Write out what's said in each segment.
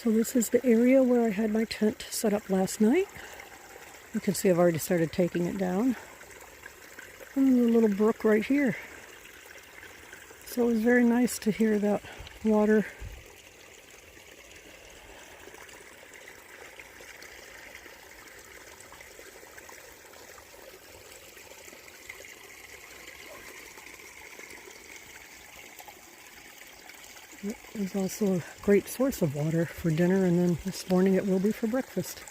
So this is the area where I had my tent set up last night. You can see I've already started taking it down. And there's a little brook right here. So it was very nice to hear that water. It was also a great source of water for dinner, and then this morning it will be for breakfast.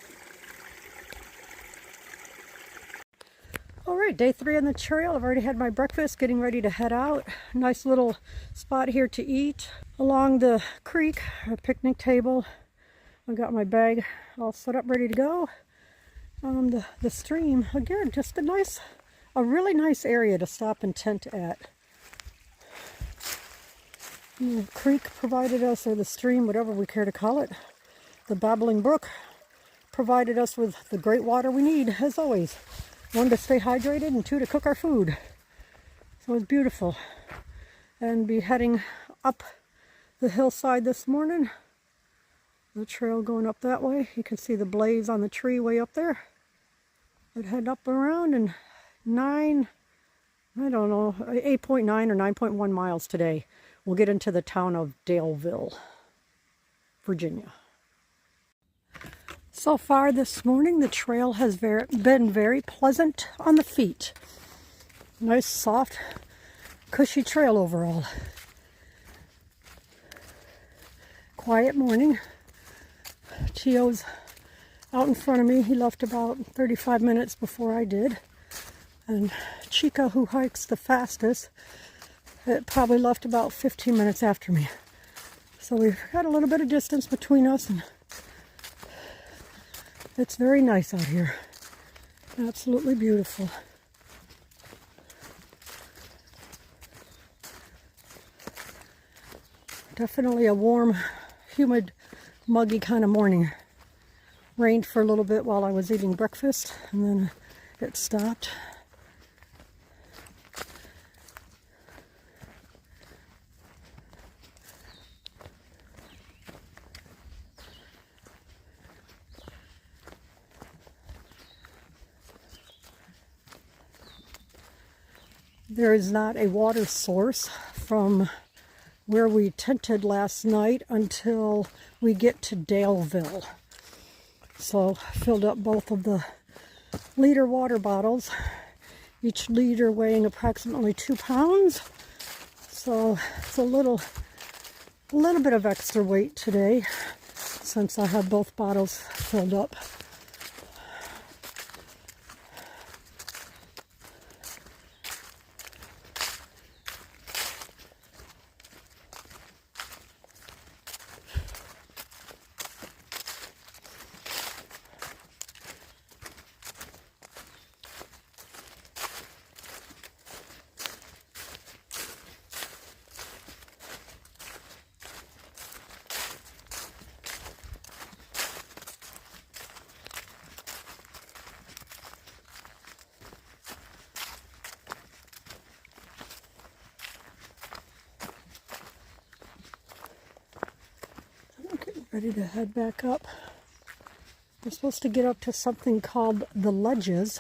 All right, day 3 on the trail. I've already had my breakfast, getting ready to head out. Nice little spot here to eat along the creek, a picnic table. I've got my bag all set up, ready to go. The stream, again, just a really nice area to stop and tent at. The creek provided us, or the stream, whatever we care to call it, the babbling brook, provided us with the great water we need, as always. 1, to stay hydrated, and 2, to cook our food. So it's beautiful. And be heading up the hillside this morning. The trail going up that way. You can see the blaze on the tree way up there. I'd head up around and 8.9 or 9.1 miles today. We'll get into the town of Daleville, Virginia. So far this morning, the trail has been very pleasant on the feet. Nice, soft, cushy trail overall. Quiet morning. Chio's out in front of me. He left about 35 minutes before I did. And Chica, who hikes the fastest, it probably left about 15 minutes after me. So we've got a little bit of distance between us, and it's very nice out here. Absolutely beautiful. Definitely a warm, humid, muggy kind of morning. Rained for a little bit while I was eating breakfast, and then it stopped. There is not a water source from where we tented last night until we get to Daleville. So filled up both of the liter water bottles, each liter weighing approximately 2 pounds. So it's a little bit of extra weight today since I have both bottles filled up. Ready to head back up. We're supposed to get up to something called the Ledges,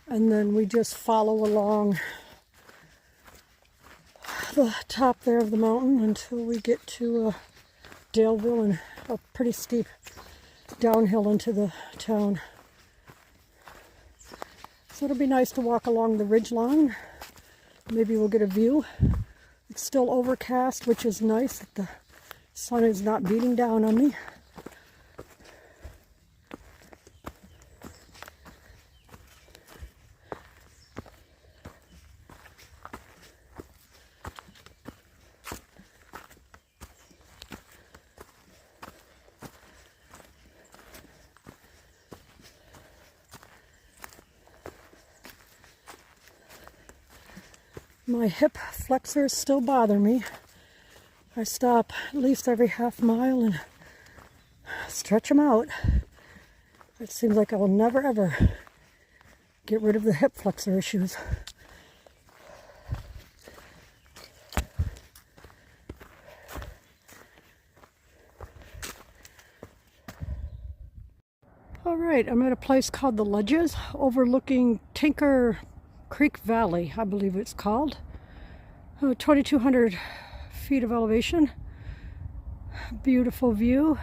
and then we just follow along the top there of the mountain until we get to Daleville, and a pretty steep downhill into the town. So it'll be nice to walk along the ridge line. Maybe we'll get a view. It's still overcast, which is nice that the sun is not beating down on me. My hip flexors still bother me. I stop at least every half mile and stretch them out. It seems like I will never ever get rid of the hip flexor issues. All right, I'm at a place called The Ledges, overlooking Tinker Creek Valley, I believe it's called. 2,200 feet of elevation. Beautiful view.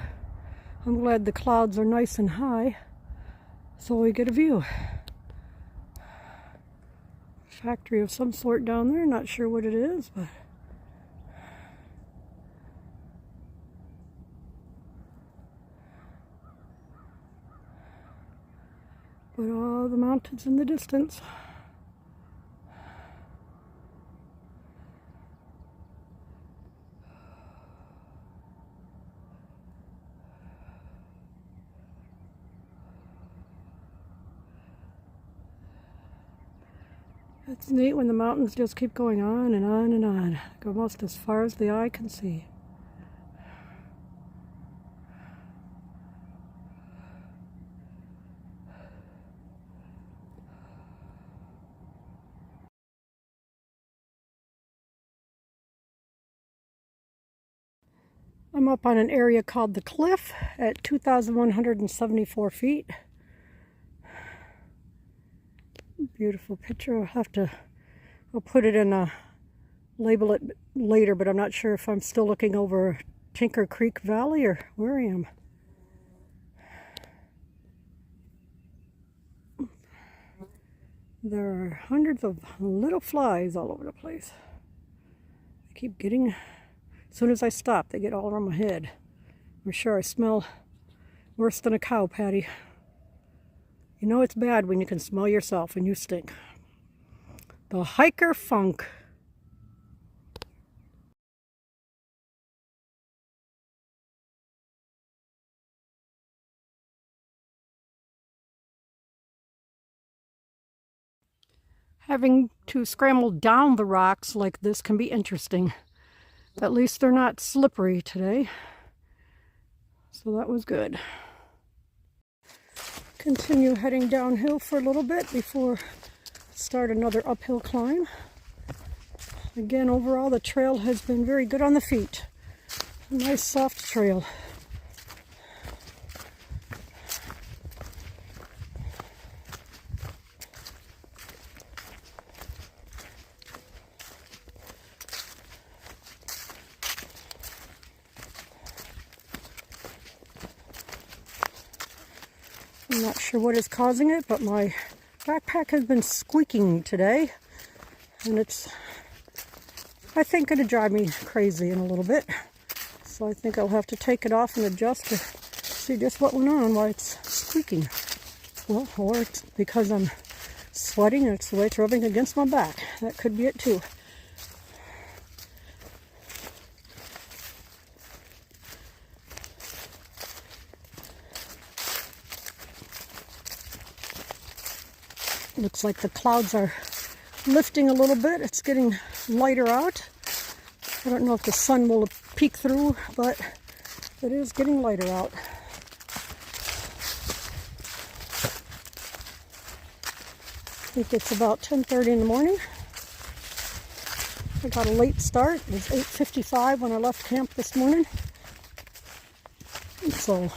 I'm glad the clouds are nice and high, so we get a view. Factory of some sort down there, not sure what it is, but all the mountains in the distance. It's neat when the mountains just keep going on and on and on, almost as far as the eye can see. I'm up on an area called the Cliff at 2,174 feet. Beautiful picture. I'll put it in label it later, but I'm not sure if I'm still looking over Tinker Creek Valley or where I am. There are hundreds of little flies all over the place. I keep getting, as soon as I stop, they get all around my head. I'm sure I smell worse than a cow patty. You know it's bad when you can smell yourself and you stink. The hiker funk. Having to scramble down the rocks like this can be interesting. At least they're not slippery today. So that was good. Continue heading downhill for a little bit before start another uphill climb. Again, overall the trail has been very good on the feet. A nice soft trail. I'm not sure what is causing it, but my backpack has been squeaking today, and it's, I think, going to drive me crazy in a little bit. So I think I'll have to take it off and adjust to see just what went on, why it's squeaking. Well, or it's because I'm sweating and it's the way it's rubbing against my back. That could be it too. Looks like the clouds are lifting a little bit. It's getting lighter out. I don't know if the sun will peek through, but it is getting lighter out. I think it's about 10:30 in the morning. I got a late start. It was 8:55 when I left camp this morning. And so a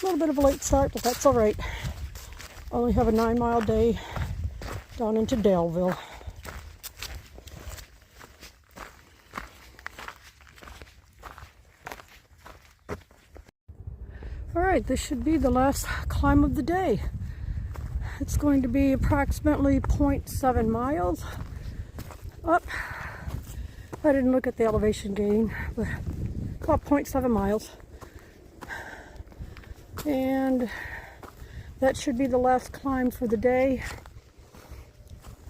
little bit of a late start, but that's all right. I only have a 9-mile day down into Daleville. All right, this should be the last climb of the day. It's going to be approximately 0.7 miles up. I didn't look at the elevation gain, but about 0.7 miles. And that should be the last climb for the day.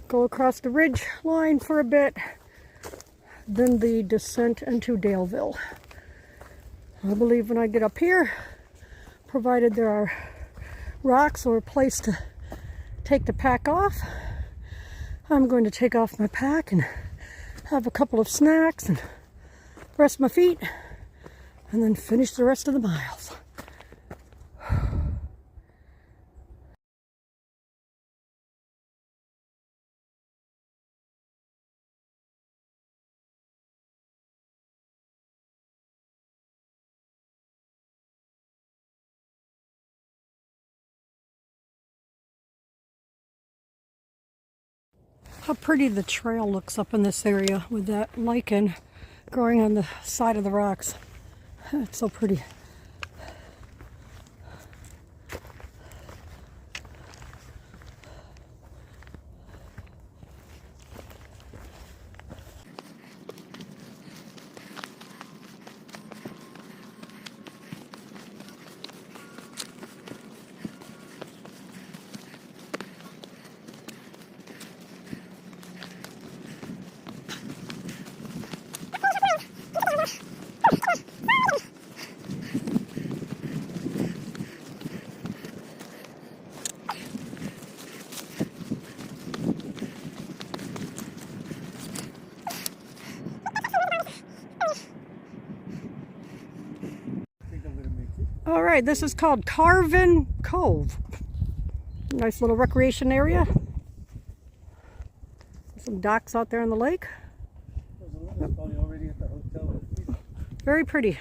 Go across the ridge line for a bit, then the descent into Daleville. I believe when I get up here, provided there are rocks or a place to take the pack off, I'm going to take off my pack and have a couple of snacks and rest my feet, and then finish the rest of the miles. how pretty the trail looks up in this area with that lichen growing on the side of the rocks. It's so pretty. All right, this is called Carvin Cove. Nice little recreation area. Some docks out there on the lake. Yep. Probably already at the hotel. Very pretty.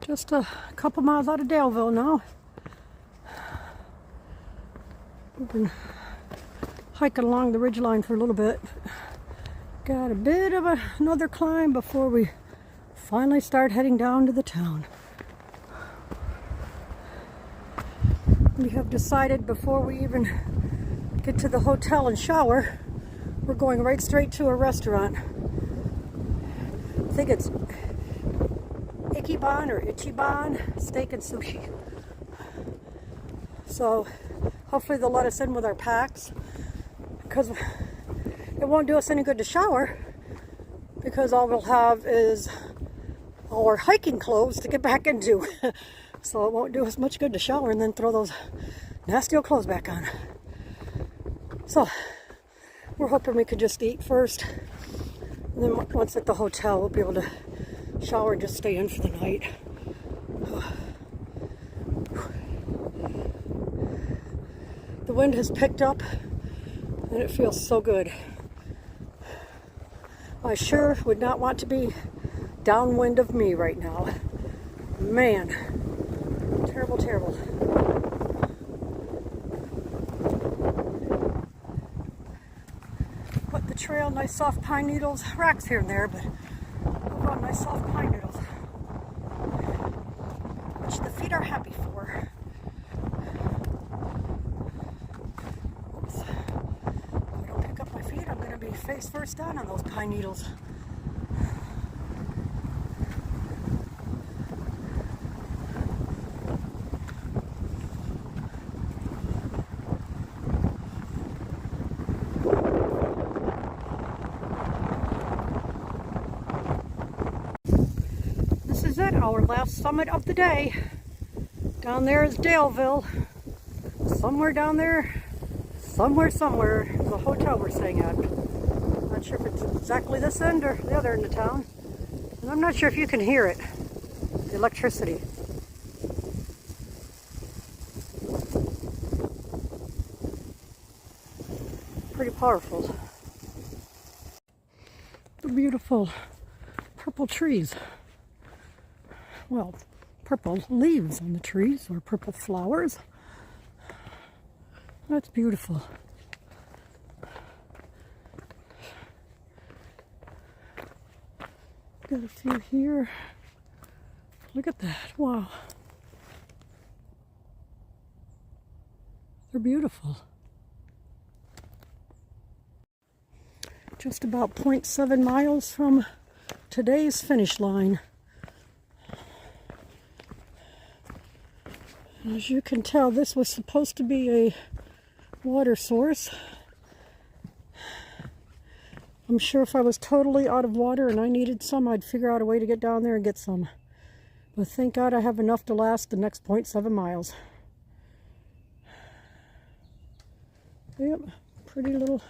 Just a couple miles out of Daleville now. We've been hiking along the ridgeline for a little bit. Got a bit of another climb before we finally start heading down to the town. We have decided before we even get to the hotel and shower, we're going right straight to a restaurant. I think it's Ichiban Steak and Sushi. So hopefully they'll let us in with our packs, because it won't do us any good to shower, because all we'll have is our hiking clothes to get back into. So it won't do us much good to shower and then throw those nasty old clothes back on. So we're hoping we could just eat first, and then once at the hotel we'll be able to shower and just stay in for the night. The wind has picked up and it feels so good. I sure would not want to be downwind of me right now. Man, terrible, terrible. But the trail, nice soft pine needles, rocks here and there, but overall nice soft pine needles, which the feet are happy for. Oops. If I don't pick up my feet, I'm going to be face first down on those pine needles. This is it, our last summit of the day. Down there is Daleville. Somewhere down there, somewhere is a hotel we're staying at. Not sure if it's exactly this end or the other end of town. And I'm not sure if you can hear it, the electricity. Pretty powerful. The beautiful purple trees. Well, purple leaves on the trees, or purple flowers. That's beautiful. Got a few here. Look at that. Wow. They're beautiful. Just about 0.7 miles from today's finish line. As you can tell, this was supposed to be a water source. I'm sure if I was totally out of water and I needed some, I'd figure out a way to get down there and get some. But thank God I have enough to last the next 0.7 miles. Yep, pretty little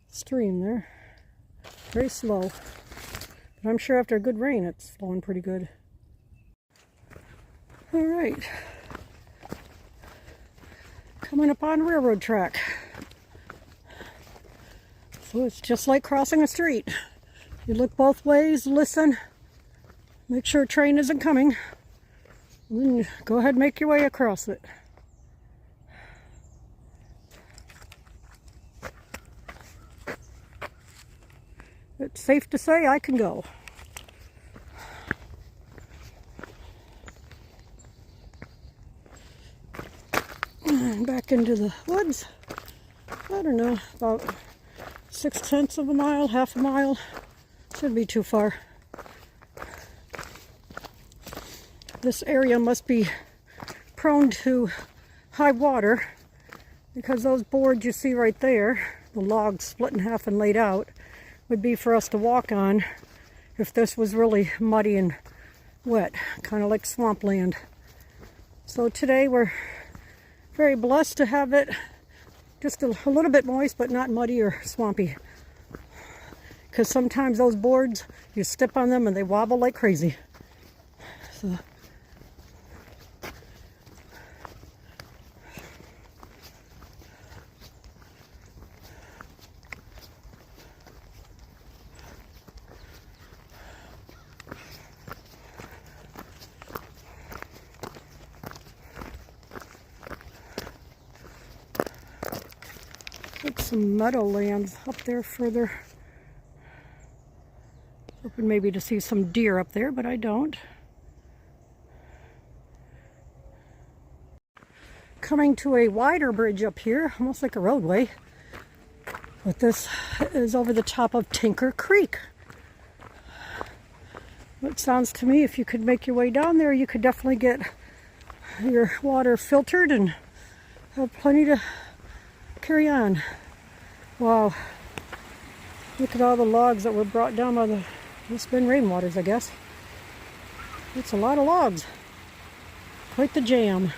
stream there. Very slow. But I'm sure after a good rain, it's flowing pretty good. All right. Coming up on railroad track. So it's just like crossing a street. You look both ways, listen, make sure a train isn't coming. Then go ahead and make your way across it. It's safe to say I can go. And back into the woods. I don't know, about 6/10 of a mile, half a mile. Shouldn't be too far. This area must be prone to high water because those boards you see right there, the logs split in half and laid out, would be for us to walk on if this was really muddy and wet, kind of like swampland. So today we're very blessed to have it just a little bit moist, but not muddy or swampy. Because sometimes those boards, you step on them and they wobble like crazy. So some meadowlands up there further. Hoping maybe to see some deer up there, but I don't. Coming to a wider bridge up here, almost like a roadway. But this is over the top of Tinker Creek. It sounds to me if you could make your way down there, you could definitely get your water filtered and have plenty to carry on. Wow, look at all the logs that were brought down by the it's been rainwaters, I guess. It's a lot of logs. Quite the jam.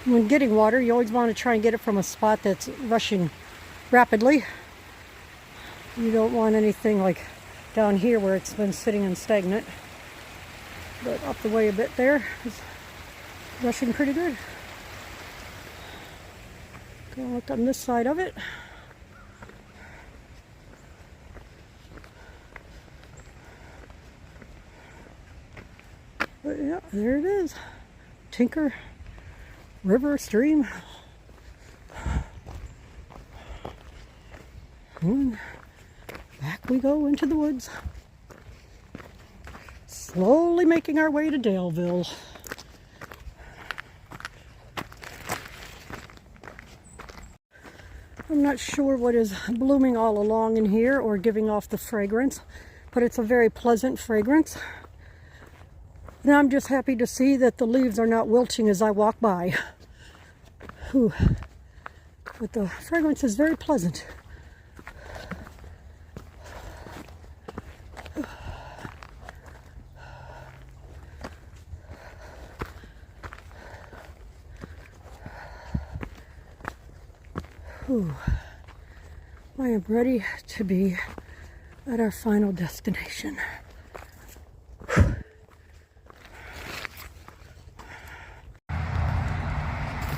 When getting water, you always want to try and get it from a spot that's rushing rapidly. You don't want anything like down here where it's been sitting and stagnant. But up the way a bit there is rushing pretty good. Go look on this side of it. But yeah, there it is. Tinker River stream. And back we go into the woods. Slowly making our way to Daleville. I'm not sure what is blooming all along in here or giving off the fragrance, but it's a very pleasant fragrance. And I'm just happy to see that the leaves are not wilting as I walk by. Whew. But the fragrance is very pleasant. Whew. I am ready to be at our final destination.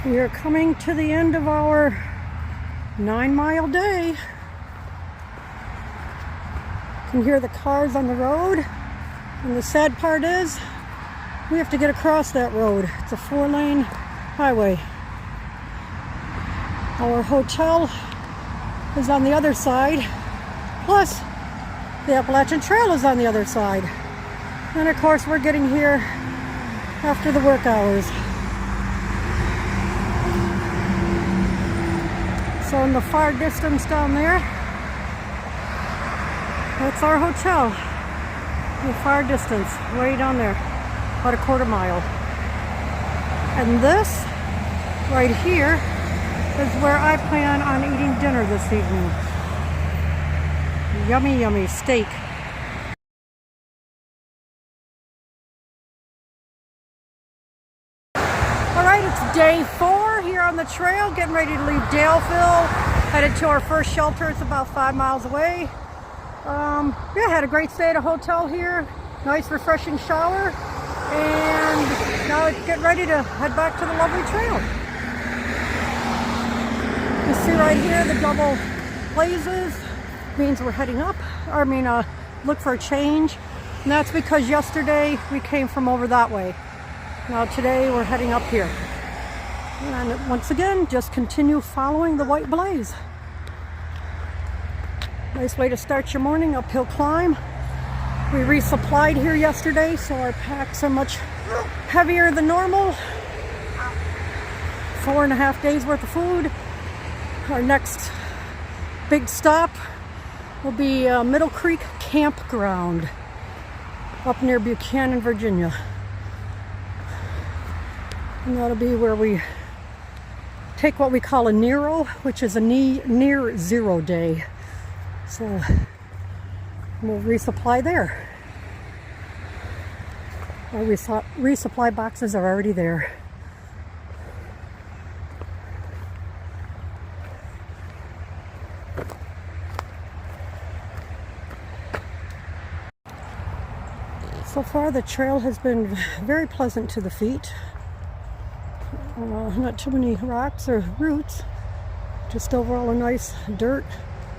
We are coming to the end of our 9-mile day. You can hear the cars on the road. And the sad part is, we have to get across that road. It's a 4-lane highway. Our hotel is on the other side. Plus, the Appalachian Trail is on the other side. And of course, we're getting here after the work hours. So in the far distance down there, that's our hotel. In the far distance, way down there, about a 1/4 mile. And this, right here, is where I plan on eating dinner this evening. Yummy, yummy steak. All right, it's day 4 here on the trail, getting ready to leave Daleville, headed to our first shelter. It's about 5 miles away. Yeah, had a great stay at a hotel here, nice refreshing shower, and now it's getting ready to head back to the lovely trail. You see right here the double blazes, means we're heading up. Look for a change, and that's because yesterday we came from over that way. Now today we're heading up here. And once again, just continue following the white blaze. Nice way to start your morning, uphill climb. We resupplied here yesterday, so our packs are much heavier than normal. 4.5 days worth of food. Our next big stop will be Middle Creek Campground up near Buchanan, Virginia. And that'll be where we take what we call a Nero, which is a near zero day. So we'll resupply there. Our resupply boxes are already there. So far the trail has been very pleasant to the feet. Not too many rocks or roots, just overall a nice dirt,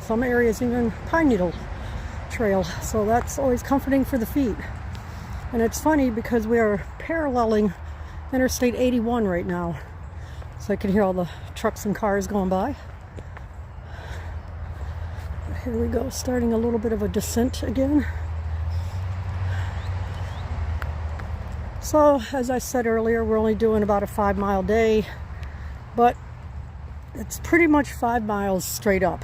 some areas even pine needle trail, so that's always comforting for the feet. And it's funny because we are paralleling Interstate 81 right now, so I can hear all the trucks and cars going by. Here we go, starting a little bit of a descent again. So, as I said earlier, we're only doing about a 5-mile day, but it's pretty much 5 miles straight up.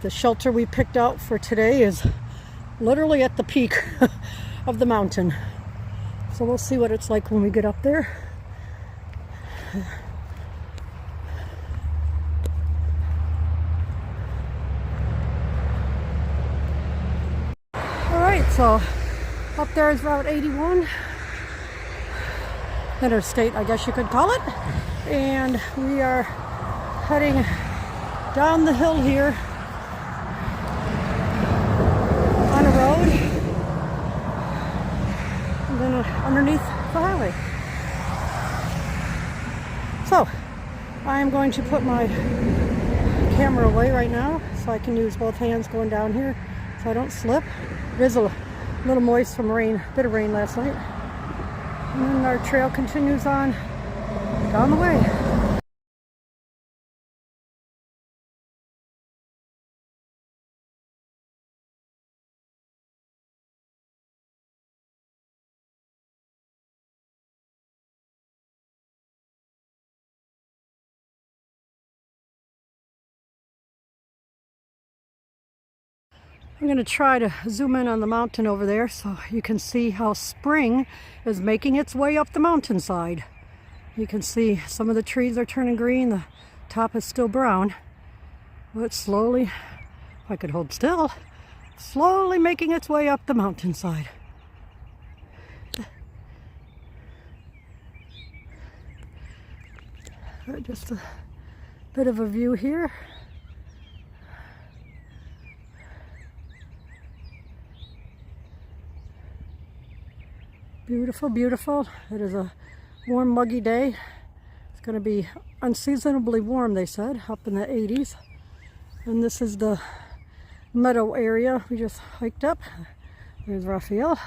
The shelter we picked out for today is literally at the peak of the mountain. So we'll see what it's like when we get up there. Alright, so up there is Route 81. Interstate, I guess you could call it. And we are heading down the hill here on a road and then underneath the highway. So I am going to put my camera away right now so I can use both hands going down here so I don't slip. It is a little moist from rain, bit of rain last night. And then our trail continues on down the way. I'm going to try to zoom in on the mountain over there so you can see how spring is making its way up the mountainside. You can see some of the trees are turning green, the top is still brown, but slowly, if I could hold still, slowly making its way up the mountainside. Just a bit of a view here. Beautiful, beautiful. It is a warm, muggy day. It's going to be unseasonably warm, they said, up in the 80s. And this is the meadow area we just hiked up. There's Raphael.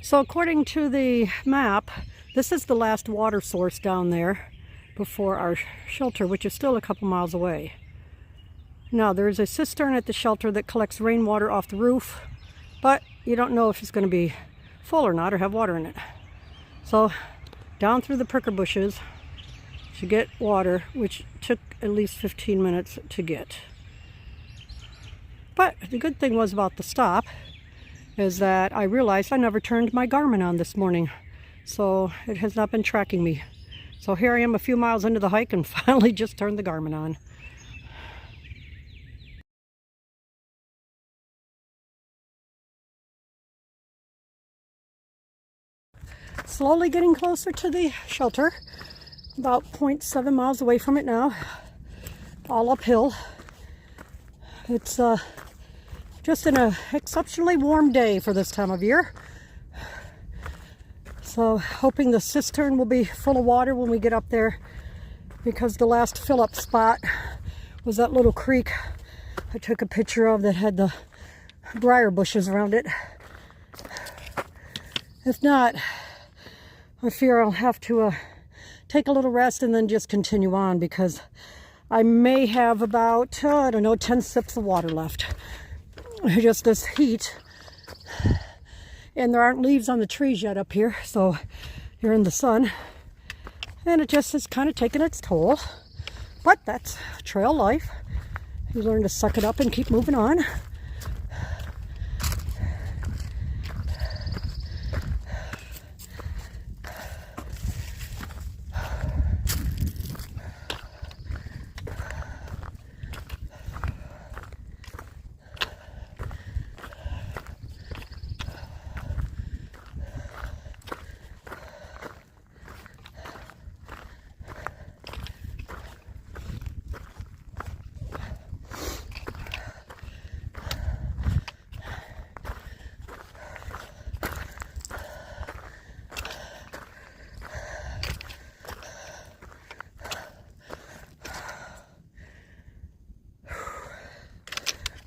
So according to the map, this is the last water source down there before our shelter, which is still a couple miles away. Now, there is a cistern at the shelter that collects rainwater off the roof, but you don't know if it's going to be full or not or have water in it. So down through the pricker bushes to get water, which took at least 15 minutes to get. But the good thing was about the stop is that I realized I never turned my Garmin on this morning, so it has not been tracking me. So here I am a few miles into the hike and finally just turned the Garmin on. Slowly getting closer to the shelter, about 0.7 miles away from it now, all uphill. It's just an exceptionally warm day for this time of year. So hoping the cistern will be full of water when we get up there, because the last fill-up spot was that little creek I took a picture of that had the briar bushes around it. If not, I fear I'll have to take a little rest and then just continue on, because I may have about, I don't know, 10 sips of water left. Just this heat. And there aren't leaves on the trees yet up here, so you're in the sun. And it just is kind of taking its toll. But that's trail life. You learn to suck it up and keep moving on.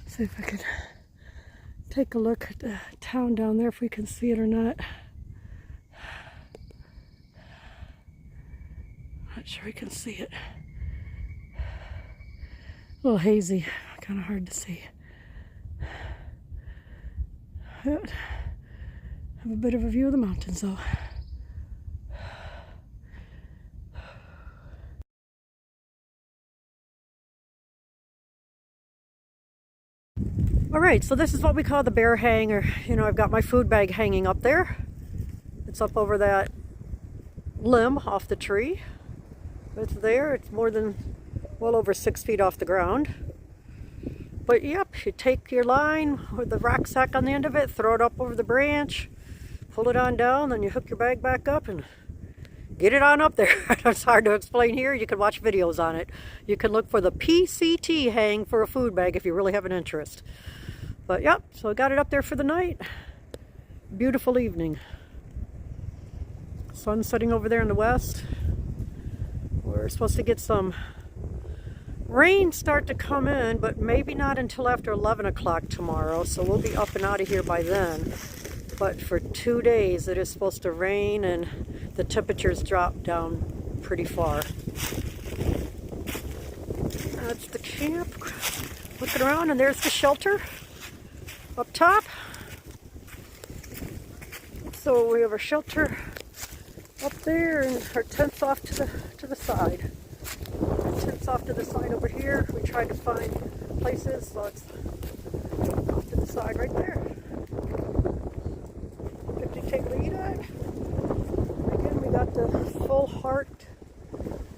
See if I can take a look at the town down there, if we can see it or not. Not sure we can see it. A little hazy, kind of hard to see. But have a bit of a view of the mountains though. All right, so this is what we call the bear hang, or, you know, I've got my food bag hanging up there. It's up over that limb off the tree. It's there. It's more than, well over 6 feet off the ground. But yep, you take your line with the rucksack on the end of it, throw it up over the branch, pull it on down, then you hook your bag back up and get it on up there. It's hard to explain here. You can watch videos on it. You can look for the PCT hang for a food bag if you really have an interest. But yep, so I got it up there for the night. Beautiful evening. Sun setting over there in the west. We're supposed to get some rain start to come in, but maybe not until after 11 o'clock tomorrow. So we'll be up and out of here by then. But for 2 days it is supposed to rain, and the temperatures drop down pretty far. That's the camp. Looking around, and there's the shelter up top. So we have our shelter up there, and our tent's off to the side. Our tent's off to the side over here. We tried to find places, so it's off to the side right there. Take a look at. Again, we got the Fullhardt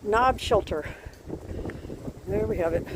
Knob Shelter. There we have it.